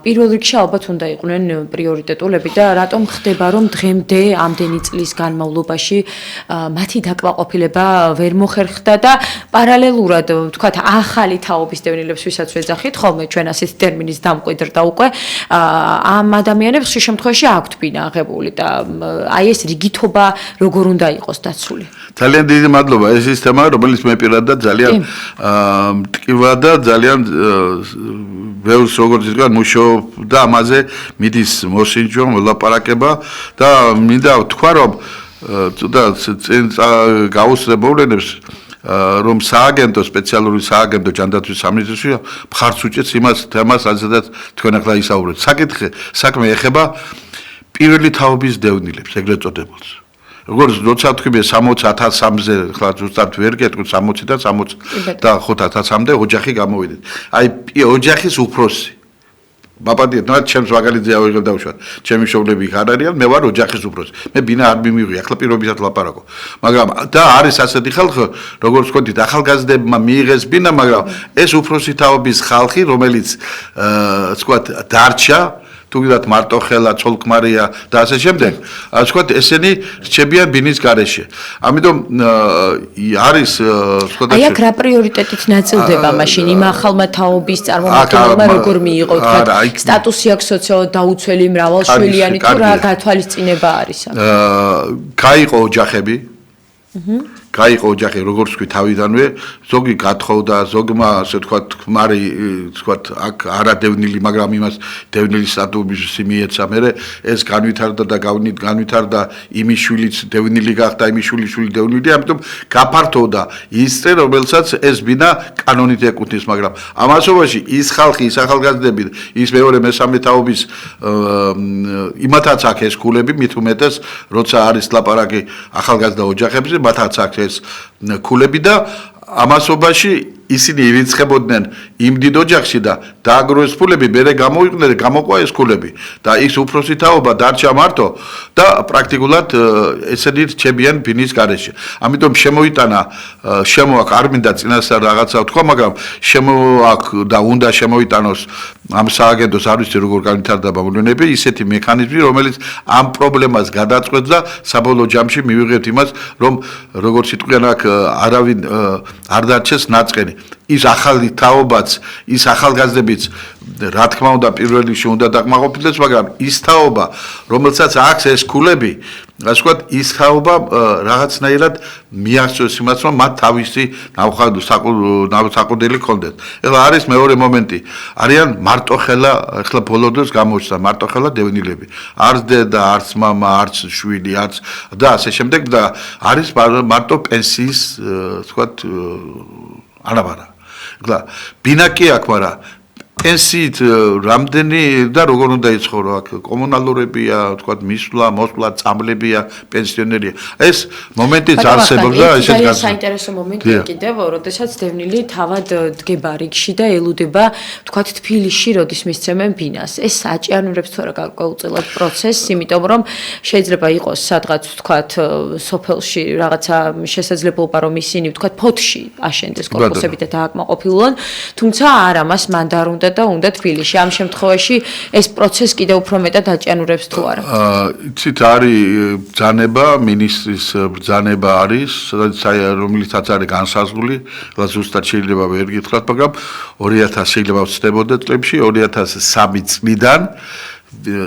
პირველ რიგში ალბათ უნდა იყვნენ პრიორიტეტულები და რატომ ხდება, რომ დღემდე ამდენი წლის განმავლობაში მათი დაკმაყოფილება ვერ მოხერხდა და პარალელურად ვთქვათ ახალი თაობის დევნილებს ვისაც ვეძახით ხოლმე ჩვენ ასეთი ტერმინის დამკვიდრდა უკვე ამ ადამიანებს ხშირ შემთხვევაში აქვთ ბინა აღებული და აი ეს რიგითობა როგორ უნდა იყოს დაცული. ძალიან დიდი მადლობა. ეს ის თემა, რომელიც მე პირადად ძალიან მტკივა და ძალიან ბევრს როგორც ვთქვათ მუშაობ და ამაზე მიდის მოსინჯვა, მოლაპარაკება და მინდა ვთქვა, რომ და გაუსწრებ მოვლენებს რომ სააგენტო სპეციალური სააგენტო ჯანდაცვის სამინისტროში მხარს უჭერს იმას თემას, რაზედაც თქვენ ახლა ისაუბრეთ. საქმე ეხება პირველი თაობის დევნილებს, ეგრეთ წოდებულს. როგორც როცა თქვია 60,000-ზე, ხლა ზუსტად ვერ გეტყვით 60 და 65,000-მდე ოჯახი გამოვიდეთ. აი ოჯახის უფროსი ბაბადია, ნუ ჩემს მაგალითზე ავიღებ დავუშვათ. ჩემი მშობლები არ არიან, მე ვარ ოჯახის უფროსი. მე ბინა არ მიმივიღე, ახლა პირობითად ვლაპარაკო. მაგრამ და არის ასეთი ხალხი, როგორც ვთქვით, ახალგაზრდებმა მიიღეს ბინა, მაგრამ ეს უფროსი თაობის ხალხი, რომელიც ვთქვათ, დარჩა თუ გიდათ მარტოხელა, ცოლქმარია და ასე შემდეგ, ასე ვთქვათ, ესენი რჩებიან ბინის გარეშე. ამიტომ არის ვთქვათ, აი აქ რა პრიორიტეტით ნაწილდება მაშინ იმ ახალმა თაობის წარმომადგენელმა როგორ მიიღო, ვთქვათ, სტატუსი აქვს სოციალურად დაუცველი, მრავალშვილიანი თუ რა გათვალისწინება არის აქ? გაიყო ოჯახები. გაიყო ოჯახი როგორც თქვი თავიდანვე, ზოგი გათხოვდა, ზოგმა ასე ვთქვათ, ქმარი ვთქვათ, აქ არადევნილი, მაგრამ იმას დევნილის სტატუსი მიეცა. მე ეს განვითარდა და განვითარდა იმის შვილიც დევნილი გახდა, იმის შვილი დევნილი, ამიტომ გაფართოვდა ის წრე, რომელსაც ეს ბინა კანონით ეკუთვნის, მაგრამ ამასობაში ის ხალხი, ის ახალგაზრდები, ის მეორე მესამე თაობის იმათაც აქვს ეს ქულები, მით უმეტეს, როცა არის ლაპარაკი ახალგაზრდა ოჯახებზე, მათაც აქვს ეს ქულები და ამასობაში ისინი ირიცხებოდნენ იმ დიდ ოჯახში და დააგროვეს ფულები, მერე გამოიყვნენ, გამოყვა ეს ქულები და ის უფროსი თაობა დარჩა მარტო და პრაქტიკულად ესენი რჩებიან ბინის გარეშე. ამიტომ შემოიტანა, შემოაქვს, არ მინდა წინასწარ რაღაცა ვთქვა, მაგრამ შემოაქვს და უნდა შემოიტანოს ამ სააგენტოს არ ვიცი როგორ განვითარდა მოვლენები, ისეთი მექანიზმი, რომელიც ამ პრობლემას გადაწყვეტს და საბოლოო ჯამში მივიღებთ იმას, რომ როგორც იტყვიან აქ არავინ არ დარჩეს ნაწყენი. ის ახალი თაობაც, ის ახალგაზრდებიც, რა თქმა უნდა, პირველ რიგში უნდა დაკმაყოფილდეს, მაგრამ ის თაობა, რომელსაც აქვს ეს ქულები, ასე ვთქვათ, ის თაობა რაღაცნაირად მიაღწევს იმას, რომ მათ თავისი ნავსაყუდელი ჰქონდეთ. ეხლა არის მეორე მომენტი. არიან მარტოხელა, ეხლა ბოლო დროს გამოჩნდა მარტოხელა დევნილები. არც დედა, არც მამა, არც შვილი, არც და ასე შემდეგ და არის მარტო პენსიის, ვთქვათ, ანაბარა. ეხლა ბინაკი აქვს, მაგრამ პენსიით რამდენი და როგორ უნდა იცხოვრო აქ კომუნალურებია, ვთქვათ, მისვლა, მოსვლა, წამლებია, პენსიონერია. ეს მომენტიც არსებობს და ესეც გასაგებია. საინტერესო მომენტია კიდევ, როდესაც დევნილი თავად დგება რიგში და ელოდება, ვთქვათ, თბილისში, როდის მისცემენ ბინას. ეს აჭიანურებს თუ არა გარკვეულწილად პროცესს, იმიტომ რომ შეიძლება იყოს სადღაც, ვთქვათ, სოფელში რაღაცა შესაძლებლობა, რომ ისინი, ვთქვათ, ფოთში აშენდეს კორპუსები და დააკმაყოფილონ, თუმცა არა, მას მანდარ უნდა და უნდა თბილისში. ამ შემთხვევაში ეს პროცესი კიდევ უფრო მეტად აჭიანურებს თუ არა. იცით, არის ბრძანება, მინისტრის ბრძანება არის, რომელიცაც არის განსაზღვრული, და ზუსტად შეიძლება ვერ გითხრათ, მაგრამ 2000 შეიძლება ვწდებოდეთ წლებში, 2003 წლიდან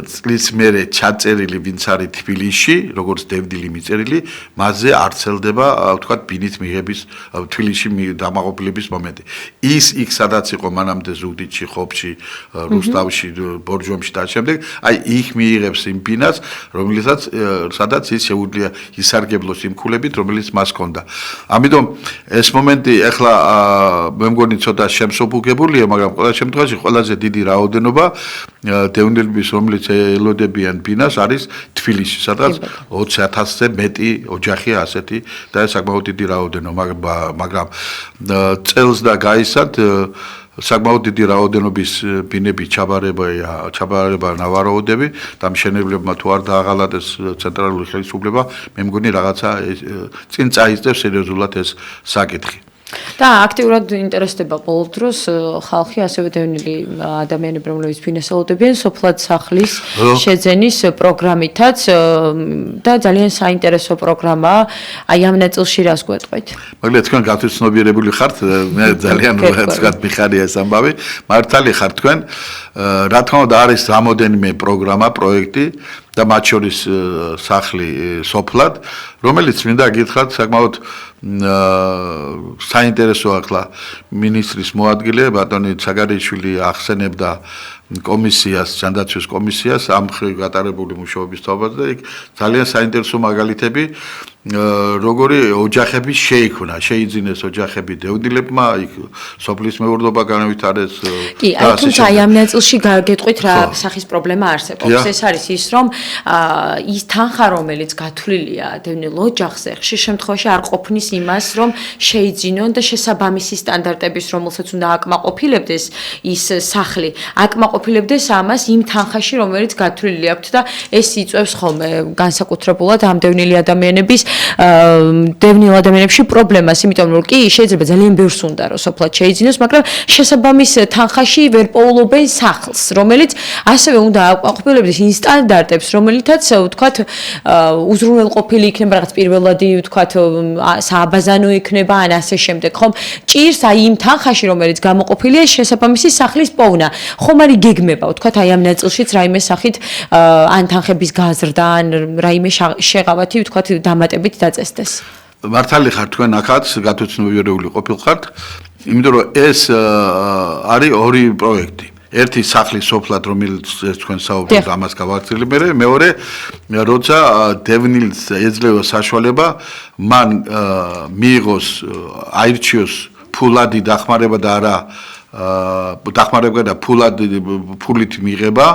წლის მერე ჩაწერილი ვინც არის თბილისში, როგორც დევნილი მიწერილი, მასზე არ ცხელდება, ვთქვათ, ბინით მიღების თბილისში დამაყოფილების მომენტი. ის იქ სადაც იყო მანამდე ზუგდიდში, ხობში, რუსთავში, ბორჯომში და შემდეგ, აი იქ მიიღებს იმ ბინას, რომელსაც სადაც ის შეუძლია ისარგებლოს იმ ქულებით, რომელიც მას ჰქონდა. ამიტომ ეს მომენტი ახლა მე მგონი ცოტა შემსოფუგებულია, მაგრამ ყველა შემთხვევაში ყველაზე დიდი რაოდენობა დევნილების რომელიც ელოდებიან ბინას არის თბილისში, სადაც 20,000-ზე მეტი ოჯახია ასეთი და ეს საკმაოდ დიდი რაოდენობა, მაგრამ წელს და გაისად საკმაოდ დიდი რაოდენობის ბინები ჩაბარება ნავარაუდები და მშენებლებმა თუ არ დააღალატეს ცენტრალური ხელისუფლება, მე მგონი რაღაცა წინ წაიწევს სერიოზულად ეს საკითხი. და აქტიურად ინტერესდება ბოლო დროს ხალხი, ასევე დევნილი ადამიანები, რომლებიც ბინას ელოდებიან, სოფლად სახლის შეძენის პროგრამითაც და ძალიან საინტერესო პროგრამაა. აი ამ ნაწილში რას გვეტყვით? მაგრამ თქვენ გათვითცნობიერებული ხართ, მე ძალიან ვთქვათ მიხარია ეს ამბავი. მართალი ხართ თქვენ. რა თქმა უნდა არის რამოდენიმე პროგრამა, პროექტი და მათ შორის სახლი სოფლად, რომელიც მინდა გითხრათ საკმაოდ საინტერესო ახლა მინისტრის მოადგილე ბატონი ცაგარიშვილი ახსენებდა კომისიას, ჯანდაცვის კომისიას ამ მხრივ გატარებული მუშაობის თაობაზე და იქ ძალიან საინტერესო მაგალითები როგორი ოჯახები შეიქმნა, შეიძინეს ოჯახები დევნილებმა, იქ სოფლის მეურნეობა განავითარეს. კი, თუმცა აი ამ ნაწილში გეტყვით რა სახის პრობლემა არსებობს. ეს არის ის, რომ ის თანხა, რომელიც გათვლილია დევნილ ოჯახზე, ხშირ შემთხვევაში არ ყოფნის იმას, რომ შეიძინონ და შესაბამისი სტანდარტების, რომელსაც უნდა აკმაყოფილებდეს ის სახლი, აკმაყოფილებდეს ამას იმ თანხაში, რომელიც გათვლილი აქვთ და ეს იწვევს ხოლმე განსაკუთრებულად ამ დევნილი ადამიანების დევნილ ადამიანებში პრობლემას, იმიტომ რომ კი შეიძლება ძალიან ბევრს უნდა რომ სოფლად შეიძინოს, მაგრამ შესაბამის თანხაში ვერ პოულობენ სახლს, რომელიც ასევე უნდა აკმაყოფილებდეს იმ სტანდარტებს, რომელითაც ვთქვათ უზრუნველყოფილი იქნება რაღაც პირველადი ვთქვათ სააბაზანო იქნება ან ასე შემდეგ, ხომ? ჭირს აი იმ თანხაში, რომელიც გამოყოფილია შესაბამისი სახლის პოვნა. ხომ არის გეგმება, ვთქვათ აი ამ ნაწილშიც რაიმე სახით ან თანხების გაზრდა, ან რაიმე შეღავათი ვთქვათ დამატებით დაწესდეს. მართალი ხარ თქვენ ახაც გათოცნობიერებული ყოფილხართ, იმიტომ რომ ეს არის ორი პროექტი. ერთი სახლის სოფლად, რომელიც თქვენ საუბრობთ ამას გავაგრძელებთ, მეორე როცა დევნილს ეძლევა საშუალება მან მიიღოს აირჩიოს ფულადი დახმარება და არა დახმარება და ფულით მიიღება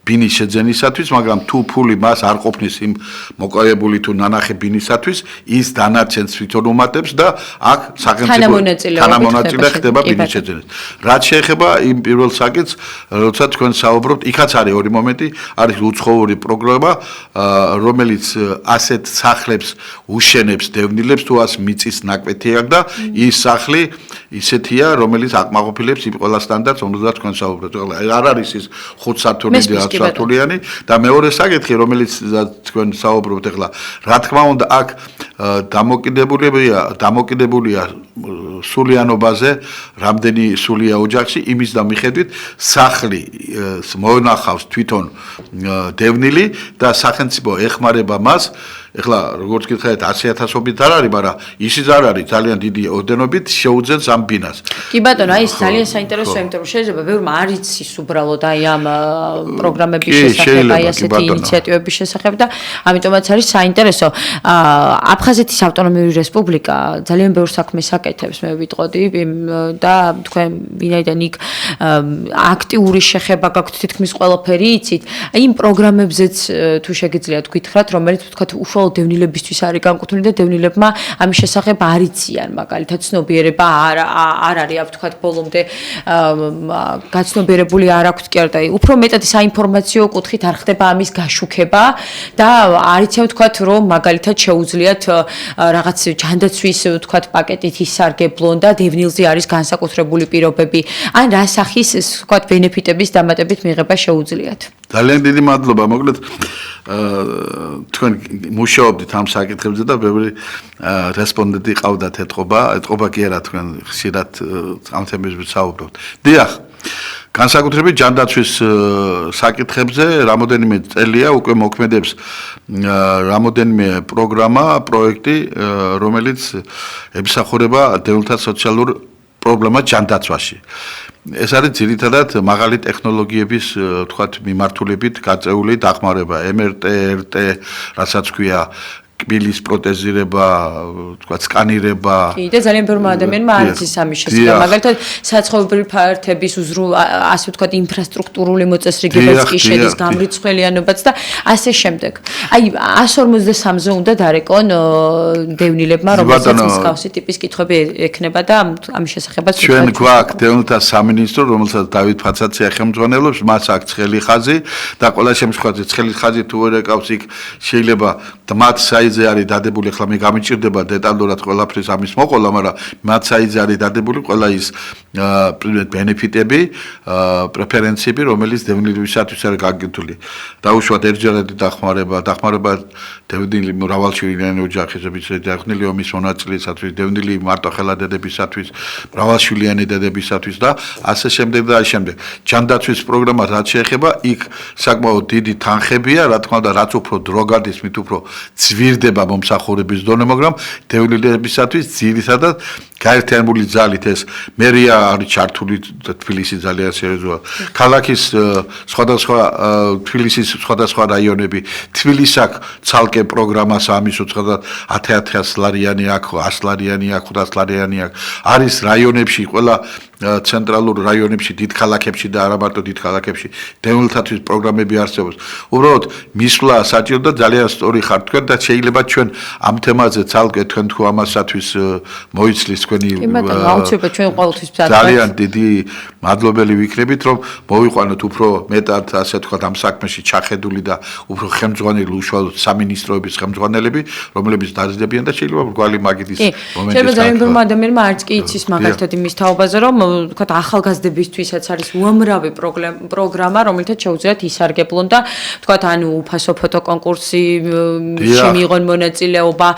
ბინის შეძენისათვის, მაგრამ თუ ფული მას არ ყოფნის იმ მოკავებული თუ ნანახი ბინისათვის, ის დანარჩენს თვითონ უმატებს და აქ სახელმწიფო თანამონაწილე ხდება ბინის შეძენას. რაც შეეხება იმ პირველ საკითხს, როცა თქვენ საუბრობთ, იქაც არის ორი მომენტი, არის უცხოური პროგრამა, რომელიც ასეთ სახლებს უშენებს დევნილებს, თუ ას მიწის ნაკვეთი აქვს და ის სახლი ისეთია, რომელიც აკმაყოფილებს იმ ყველა სტანდარტს, რომელზეც თქვენ საუბრობთ. არ არის ის 5 სართულიანი სართულიანი და მეორე საკითხი, რომელიც თქვენ საუბრობთ ახლა, რა თქმა უნდა, აქ დამოკიდებულია სულიანობაზე, რამდენი სულია ოჯახში, იმის და მიხედვით სახლი მონახავს თვითონ დევნილი და სახელმწიფო ეხმარება მას. ეხლა როგორც გითხარით 100,000-ობით არ არის, მაგრამ ისიც არ არის ძალიან დიდი ოდენობით შეუძენს ამ ბინას. კი ბატონო, აი ეს ძალიან საინტერესოა, იმიტომ რომ შეიძლება ბევრმა არ იცის უბრალოდ აი ამ პროგრამების შესახებ, აი ასეთი ინიციატივების შესახებ და ამიტომაც არის საინტერესო. აფხაზეთის ავტონომიური რესპუბლიკა ძალიან ბევრ საქმეს აკეთებს, მე ვიტყოდი და თქვენ ვინაიდან იქ აქტიური შეხება გაქვთ თითქმის ყველაფერი იცით. აი იმ პროგრამებზეც თუ შეგიძლიათ გითხრათ, რომელიც თქვათ უშუალოდ დევნილებისთვის არის განკუთვნილი და დევნილებმა ამის შესახებ არ იციან, მაგალითად ცნობიერება არ არის, ვთქვათ, ბოლომდე გაცნობიერებული არ აქვთ კი არა და უფრო მეტად საინფორმაციო კუთხით არ ხდება ამის გაშუქება და არ იციან, ვთქვათ, რომ მაგალითად შეუძლიათ რაღაც ჯანდაცვის, ვთქვათ, პაკეტით ისარგებლონ და დევნილზე არის განსაკუთრებული პირობები. ან რა სახის, ვთქვათ, ბენეფიტების დამატებით მიღება შეუძლიათ. ძალიან დიდი მადლობა, მოკლედ თქვენ მუშაობდით ამ საკითხებზე და ბევრი რესპონდენტი ყავდათ ეთყობა კი არა თქვენ ხშირად ამ თემებზე საუბრობთ. დიახ, განსაკუთრებით ჯანდაცვის საკითხებზე რამოდენიმე წელია უკვე მოქმედებს რამოდენიმე პროგრამა, პროექტი, რომელიც ემსახურება დევნილთა სოციალურ პრობლემას ჯანდაცვაში. ეს არის ძირითადად მაღალი ტექნოლოგიების, თქვათ, მიმართულებით გაწეული დახმარება, MRT, RT, რასაც ქვია კბილის პროტეზირება, თქვა სკანირება. კი, და ძალიან ბევრმა ადამიანმა არ იცის ამის შესახებ. მაგალითად, საცხოვრებელი ფართების ასე ვთქვათ, ინფრასტრუქტურული მოწესრიგებაც კი შედის, გამრიცხველიანობაც და ასე შემდეგ. აი 153-ზე უნდა დარეკონ დევნილებმა, რომელსაც მსგავსი ტიპის კითხვები ექნება და ამის შესახებაც ჩვენ გვაქვს დევნილთა სამინისტრო, რომელსაც დავით ფაცაცია ხელმძღვანელობს, მას აქვს ცხელი ხაზი და ყველა შემთხვევაში ცხელი ხაზი თუ ვერ ეკავს, იქ შეიძლება მათ საიზე არის დადებული, ახლა მე გამიჭირდება დეტალურად ყველაფრის ამის მოყოლა, მაგრამ მათ საიზე არის დადებული ყველა ის ბენეფიტები, პრეფერენციები, რომელიც დევნილებისათვის არის გაკეთებული. დაუშვათ ერთჯერადი დახმარება დევნილი მრავალშვილიანი ოჯახისათვის, დევნილი ომის მონაწილეებისათვის, დევნილი მარტოხელა დედებისათვის, მრავალშვილიანი დედებისათვის და ასე შემდეგ და ასე შემდეგ. ჯანდაცვის პროგრამა რაც შეეხება, იქ საკმაოდ დიდი თანხებია, რა თქმა უნდა, რაც უფრო დრო გადის, მით უფრო ძვირდება მომსახურების დონე, მაგრამ დევნილებისათვის ძირითადად გაერთიანებული ძალით ეს მერია არის ჩართული თბილისის ძალიან სერიოზულად. ქალაქის სხვადასხვა თბილისის სხვადასხვა რაიონები თბილისს აქვს ცალკე პროგრამას ამის უცხადად 10,000 ლარიანი აქვს, 100 ლარიანი აქვს, 500 ლარიანი აქვს. არის რაიონებში, ყველა ცენტრალურ რაიონებში, დიდ ქალაქებში და არა მარტო დიდ ქალაქებში დევნილთათვის პროგრამები არსებობს. უბრალოდ მისვლა საჭირო და ძალიან სწორი ხარ თქვენ და შეიძლება ჩვენ ამ თემაზე ცალკე თქვენ თუ ამასათვის მოიცლის თქვენი ძალიან დიდი მადლობელი ვიქნებით, რომ მოვიყვანოთ უფრო მეტად, ასე ვთქვათ, ამ საქმეში ჩახედული და უფრო ხელმძღვანელი უშუალოდ სამინისტროების ხელმძღვანელები, რომლებიც დაძლებიან და შეიძლება მრგვალი მაგიდის მომენტი. შეიძლება ძალიან ბევრმა ადამიანმა არც კი იცის მაგალითად იმის თაობაზე, რომ თქვათ ახალგაზრდებისთვისაც არის უამრავი პროგრამა, რომელთაც შეუძლიათ ისარგებლონ და თქვათ ანუ უფასო ფოტოკონკურსი შემიიღონ მონაწილეობა,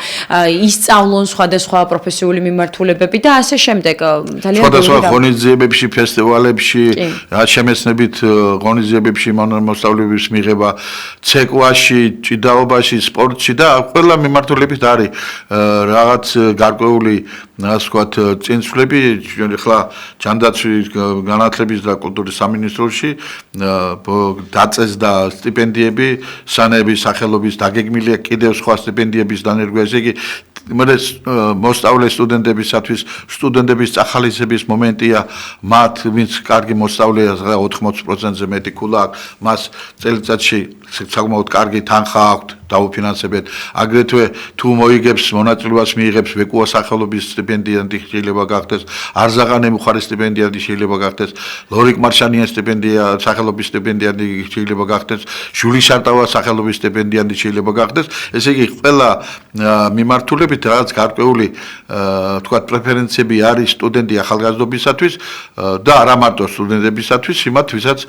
ისწავლონ სხვადასხვა პროფესიული მიმართულებები და ასე შემდეგ. ძალიან სხვადასხვა ღონისძიებებში, ფესტივალებში, შემეცნებით ღონისძიებებში მოსწავლეების მიღება, ცეკვაში, ჭიდაობაში, სპორტში და ყველა მიმართულებით არის რაღაც გარკვეული ასე ვთქვათ წინსვლები. ახლა ჯანდაცვის განათლების და კულტურის სამინისტროში დაწესდა სტიპენდიები, სანების სახელობის დაგეგმილია კიდევ სხვა სტიპენდიების დანერგვა, ესე იგი მოსწავლე სტუდენტებისათვის სტუდენტების წახალისების მომენტია მათ ვინც კარგი მოსწავლეა 80%-ზე მეტი ქულა აქვს მას წელიწადში საკმაოდ კარგი თანხა აქვს დაუფინანსებენ აგრეთვე თუ მოიგებს მონაწილეობას მიიღებს ვეკუა სახელობის სტიპენდიანტი შეიძლება გახდეს არზაღანე მუხარის სტიპენდიანტი შეიძლება გახდეს ლორიკ მარშანიან სტიპენდია სახელობის სტიპენდიანტი შეიძლება გახდეს ჟული შარტავა სახელობის სტიპენდიანტი შეიძლება გახდეს ესე იგი ყველა მიმართულებით რაღაც გარკვეული თქვა პრეფერენციები არის სტუდენტი ახალგაზრდობისათვის და არა მარტო სტუდენტებისათვის იმათ ვისაც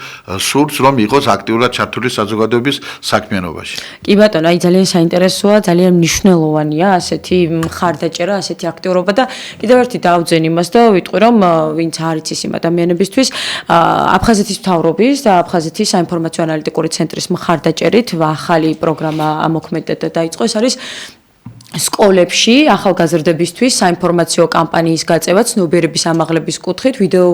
სურს რომ იყოს აქტიურად ჩართული საზოგადოების საქმიანობაში. კი ბატონო, აი ძალიან საინტერესოა, ძალიან მნიშვნელოვანია ასეთი მხარდაჭერა, ასეთი აქტიურობა და კიდევ ერთი დავძენ იმას და ვიტყვი რომ ვინც არ იცის იმ ადამიანებისთვის აფხაზეთის მთავრობის და აფხაზეთის საინფორმაციო ანალიტიკური ცენტრის მხარდაჭერით ახალი პროგრამა ამოქმედდა და დაიწყო ეს არის სკოლებში ახალგაზრდებისთვის საინფორმაციო კამპანიის გაწევა ცნობიერების ამაღლების კუთხით ვიდეო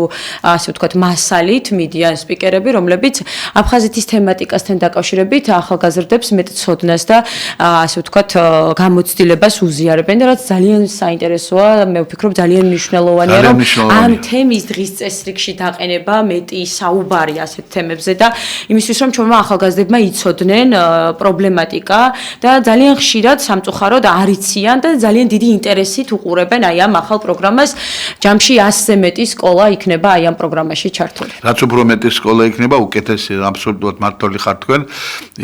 ასე ვთქვათ მასალით მიდიან სპიკერები რომლებიც აფხაზეთის თემატიკასთან დაკავშირებით ახალგაზრდებს მეტ ცოდნას და ასე ვთქვათ გამოცდილებას უზიარებენ და რაც ძალიან საინტერესოა მე ვფიქრობ ძალიან მნიშვნელოვანია რომ ამ თემის დღის წესრიგში დაყენება მეტი საუბარი ასეთ თემებზე და იმისთვის რომ ჩვენმა ახალგაზრდებმა იცოდნენ პრობლემატიკა და ძალიან ხშირად სამწუხაროდ არიციან და ძალიან დიდი ინტერესით უყურებენ აი ამ ახალ პროგრამას. ჯამში 100-ზე მეტი სკოლა იქნება აი ამ პროგრამაში ჩართული. რაც უფრო მეტი სკოლა იქნება, უკეთესი, აბსოლუტურად მართალი ხარ თქვენ,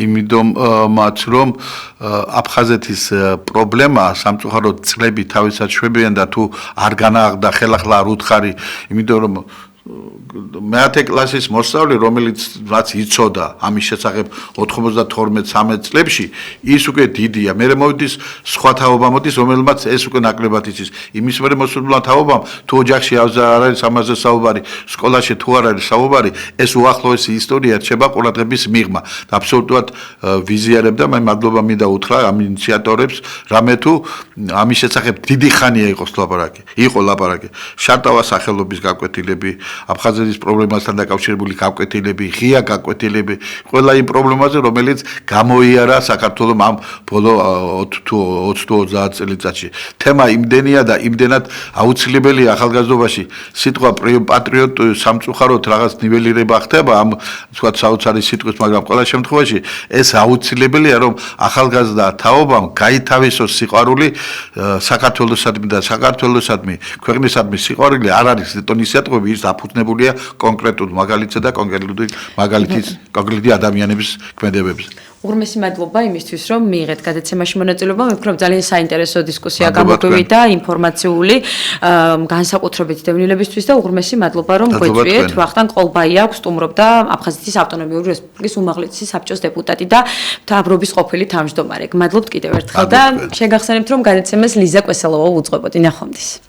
იმიტომ რომ აფხაზეთის პრობლემა სამწუხაროდ წლები თავისად შვებიან და თუ არ განააღდა ხელახლა არ უთხარი, იმიტომ რომ მეათე კლასის მოსწავლე რომელიც რაც იცოდა ამის შესახებ 92-13 წლებში ის უკვე დიდია მე მოვიდის სხვა თაობა მოდის რომელმაც ეს უკვე ნაკლებად იცის იმის მერე მოსულმა თაობამ თუ ოჯახში არ არის ამაზე საუბარი სკოლაში თუ არ არის საუბარი ეს უახლოესი ისტორია რჩება ყურადღების მიღმა და აბსოლუტურად ვიზიარებ და მე მადლობა მინდა უთხრა ამ ინიციატორებს რამე თუ ამის შესახებ დიდი ხანია იყო ლაპარაკი შარტავა სახელობის გაკვეთილები აფხაზეთის პრობლემასთან დაკავშირებული გაკვეთილები, ღია გაკვეთილები, ყველა იმ პრობლემაზე, რომელიც გამოიარა საქართველოს ამ ბოლო 20-30 წელიწადში. თემა იმდენია და იმდენად აუცილებელია ახალგაზრდობაში. სიტყვა პატრიოტ სამწუხაროდ რაღაც ნიველირება ხდება ამ თქვა საოცარი სიტყვის, მაგრამ ყველა შემთხვევაში ეს აუცილებელია, რომ ახალგაზრდა თაობამ გაითავისოს სიყვარული საქართველოსადმი და საქართველოსადმი, ქვეყნისადმი სიყვარული არ არის ტონის სიტყვები ის აფუძნებულია კონკრეტულ მაგალითზე და კონკრეტული ადამიანების ქმედებებზე. უღრმესი მადლობა იმისთვის, რომ მიიღეთ გადაცემაში მონაწილეობა. მე ვფიქრობ ძალიან საინტერესო დისკუსია გამოგვივიდა, ინფორმაციული, განსაკუთრებით დევნილებისთვის და უღრმესი მადლობა, რომ გვეწვიეთ. ვახტანგ ყოლბაი აქვს, სტუმრობდა აფხაზეთის ავტონომიური რესპუბლიკის უმაღლესი საბჭოს დეპუტატი და მთავრობის ყოფილი თავმჯდომარე. გმადლობთ კიდევ ერთხელ და შეგახსენებთ, რომ გადაცემას ლიზა კვესელოვა უძღვებოდი. ნახვამდის.